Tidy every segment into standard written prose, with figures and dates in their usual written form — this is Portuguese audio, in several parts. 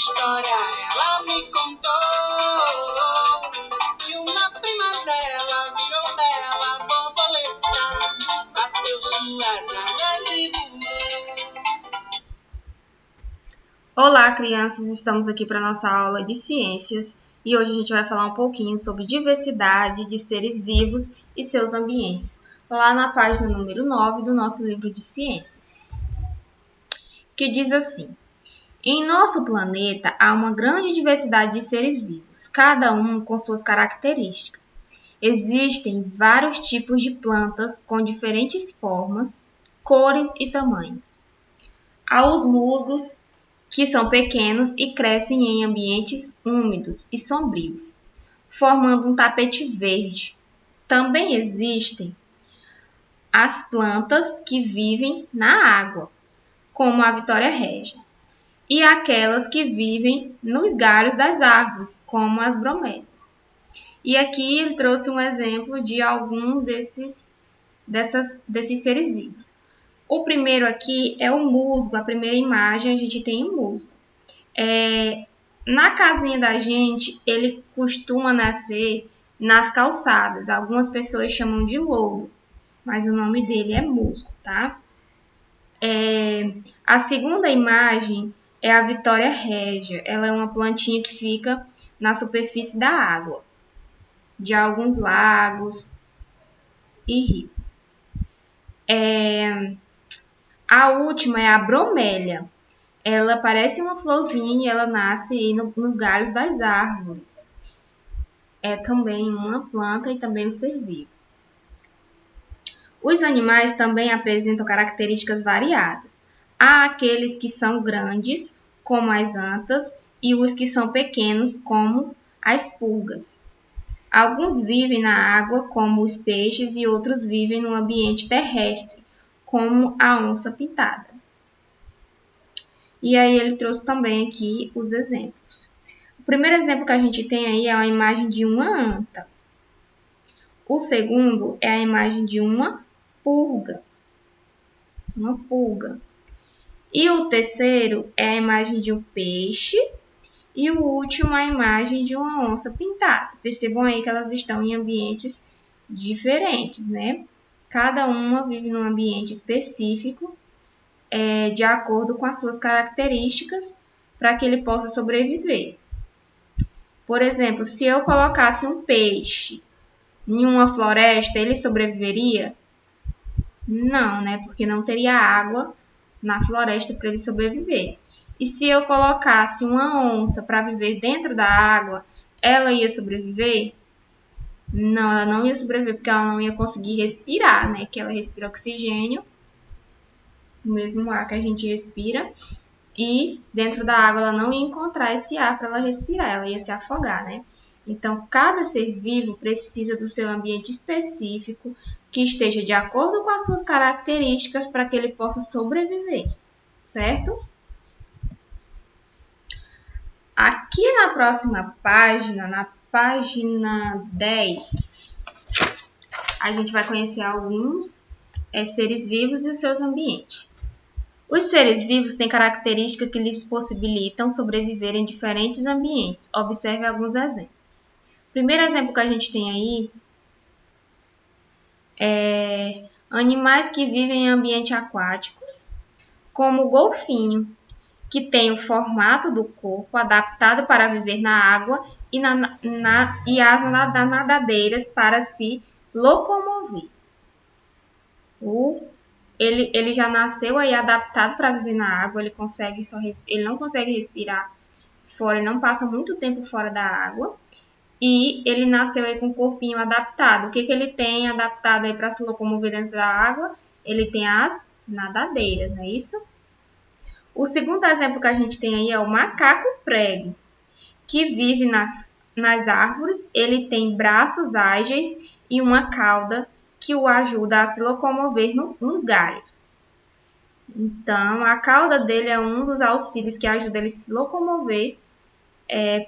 história ela me contou. Que uma prima dela virou bela borboleta, bateu suas asas e voou. Olá, crianças! Estamos aqui para a nossa aula de ciências e hoje a gente vai falar um pouquinho sobre diversidade de seres vivos e seus ambientes, lá na página número 9 do nosso livro de ciências, que diz assim: em nosso planeta há uma grande diversidade de seres vivos, cada um com suas características. Existem vários tipos de plantas com diferentes formas, cores e tamanhos. Há os musgos, que são pequenos e crescem em ambientes úmidos e sombrios, formando um tapete verde. Também existem as plantas que vivem na água, como a Vitória Régia, e aquelas que vivem nos galhos das árvores, como as bromélias. E aqui ele trouxe um exemplo de algum desses seres vivos. O primeiro aqui é o musgo. A primeira imagem a gente tem o musgo. Na casinha da gente, ele costuma nascer nas calçadas. Algumas pessoas chamam de louro, mas o nome dele é musgo, tá? A segunda imagem é a Vitória Régia. Ela é uma plantinha que fica na superfície da água, de alguns lagos e rios. A última é a bromélia. Ela parece uma florzinha e ela nasce aí nos galhos das árvores. É também uma planta e também um ser vivo. Os animais também apresentam características variadas. Há aqueles que são grandes, como as antas, e os que são pequenos, como as pulgas. Alguns vivem na água, como os peixes, e outros vivem no ambiente terrestre, como a onça-pintada. E aí ele trouxe também aqui os exemplos. O primeiro exemplo que a gente tem aí é a imagem de uma anta. O segundo é a imagem de uma pulga. Uma pulga. E o terceiro é a imagem de um peixe. E o último é a imagem de uma onça pintada. Percebam aí que elas estão em ambientes diferentes, né? Cada uma vive num ambiente específico, de acordo com as suas características, para que ele possa sobreviver. Por exemplo, se eu colocasse um peixe em uma floresta, ele sobreviveria? Não, né? Porque não teria água na floresta para ele sobreviver. E se eu colocasse uma onça para viver dentro da água, ela ia sobreviver? Não, ela não ia sobreviver porque ela não ia conseguir respirar, né? Que ela respira oxigênio, o mesmo ar que a gente respira, e dentro da água ela não ia encontrar esse ar para ela respirar, ela ia se afogar, né? Então, cada ser vivo precisa do seu ambiente específico que esteja de acordo com as suas características para que ele possa sobreviver, certo? Aqui na próxima página, na página 10, a gente vai conhecer alguns seres vivos e os seus ambientes. Os seres vivos têm características que lhes possibilitam sobreviver em diferentes ambientes. Observe alguns exemplos. O primeiro exemplo que a gente tem aí é animais que vivem em ambientes aquáticos, como o golfinho, que tem o formato do corpo adaptado para viver na água e as nadadeiras para se locomover. Ele já nasceu aí adaptado para viver na água, ele não consegue respirar fora, ele não passa muito tempo fora da água, e ele nasceu aí com o corpinho adaptado. O que ele tem adaptado aí para se locomover dentro da água? Ele tem as nadadeiras, não é isso? O segundo exemplo que a gente tem aí é o macaco prego, que vive nas árvores. Ele tem braços ágeis e uma cauda que o ajuda a se locomover nos galhos. Então, a cauda dele é um dos auxílios que ajuda ele a se locomover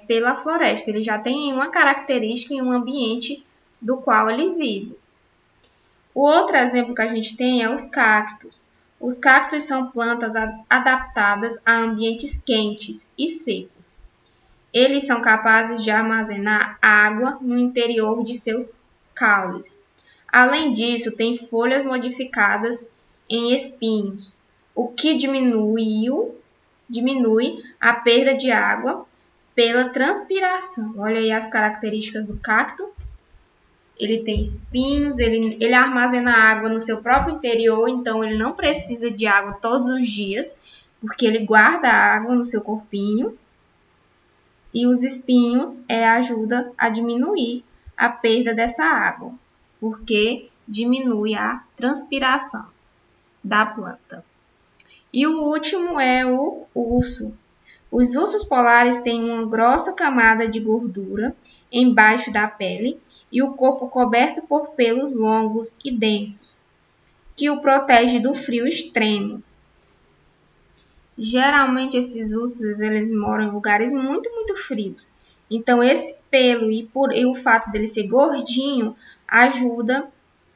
pela floresta. Ele já tem uma característica em um ambiente do qual ele vive. O outro exemplo que a gente tem é os cactos. Os cactos são plantas adaptadas a ambientes quentes e secos. Eles são capazes de armazenar água no interior de seus caules. Além disso, têm folhas modificadas em espinhos, o que diminui a perda de água pela transpiração. Olha aí as características do cacto. Ele tem espinhos, ele armazena água no seu próprio interior, então ele não precisa de água todos os dias, porque ele guarda a água no seu corpinho. E os espinhos ajudam a diminuir a perda dessa água, porque diminui a transpiração da planta. E o último é o urso. Os ursos polares têm uma grossa camada de gordura embaixo da pele e o corpo coberto por pelos longos e densos, que o protege do frio extremo. Geralmente esses ursos eles moram em lugares muito, muito frios. Então esse pelo e o fato dele ser gordinho ajuda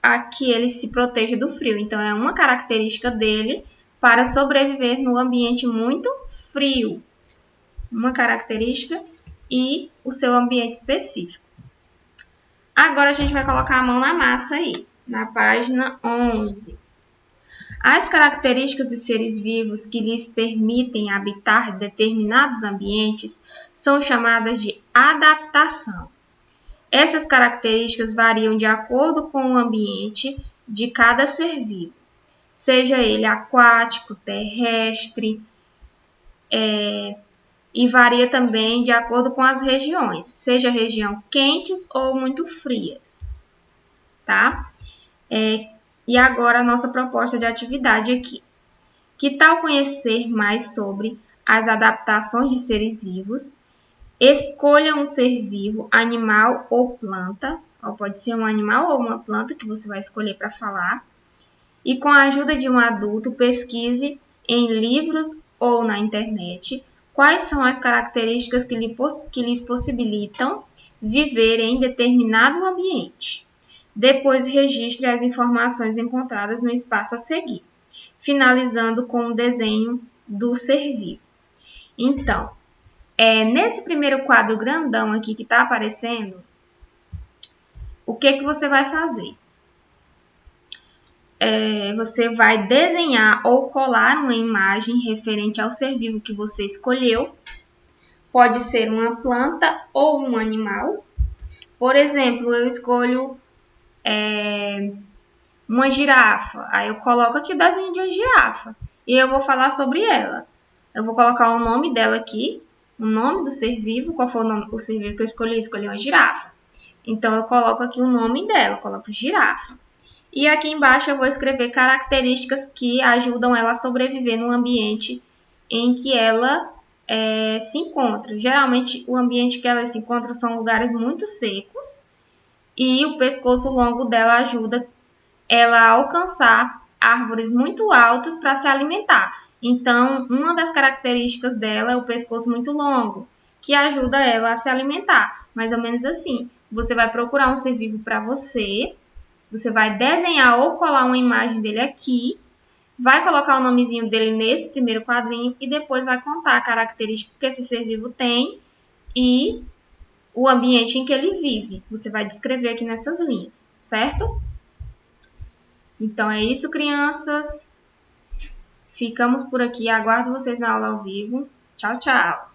a que ele se proteja do frio. Então é uma característica dele para sobreviver no ambiente muito frio. Uma característica e o seu ambiente específico. Agora a gente vai colocar a mão na massa aí, na página 11. As características dos seres vivos que lhes permitem habitar determinados ambientes são chamadas de adaptação. Essas características variam de acordo com o ambiente de cada ser vivo, seja ele aquático, terrestre, e varia também de acordo com as regiões, seja região quentes ou muito frias, tá? E agora a nossa proposta de atividade aqui. Que tal conhecer mais sobre as adaptações de seres vivos? Escolha um ser vivo, animal ou planta, pode ser um animal ou uma planta que você vai escolher para falar. E com a ajuda de um adulto, pesquise em livros ou na internet quais são as características que lhes possibilitam viver em determinado ambiente. Depois, registre as informações encontradas no espaço a seguir, finalizando com o desenho do ser vivo. Então, nesse primeiro quadro grandão aqui que está aparecendo, o que você vai fazer? Você vai desenhar ou colar uma imagem referente ao ser vivo que você escolheu. Pode ser uma planta ou um animal. Por exemplo, eu escolho uma girafa. Aí eu coloco aqui o desenho de uma girafa. E eu vou falar sobre ela. Eu vou colocar o nome dela aqui. O nome do ser vivo. Qual foi o ser vivo que eu escolhi? Escolhi uma girafa. Então, eu coloco aqui o nome dela. Eu coloco girafa. E aqui embaixo eu vou escrever características que ajudam ela a sobreviver no ambiente em que ela se encontra. Geralmente, o ambiente que ela se encontra são lugares muito secos. E o pescoço longo dela ajuda ela a alcançar árvores muito altas para se alimentar. Então, uma das características dela é o pescoço muito longo, que ajuda ela a se alimentar. Mais ou menos assim. Você vai procurar um ser vivo para você. Você vai desenhar ou colar uma imagem dele aqui, vai colocar o nomezinho dele nesse primeiro quadrinho e depois vai contar a característica que esse ser vivo tem e o ambiente em que ele vive. Você vai descrever aqui nessas linhas, certo? Então é isso, crianças. Ficamos por aqui. Aguardo vocês na aula ao vivo. Tchau, tchau!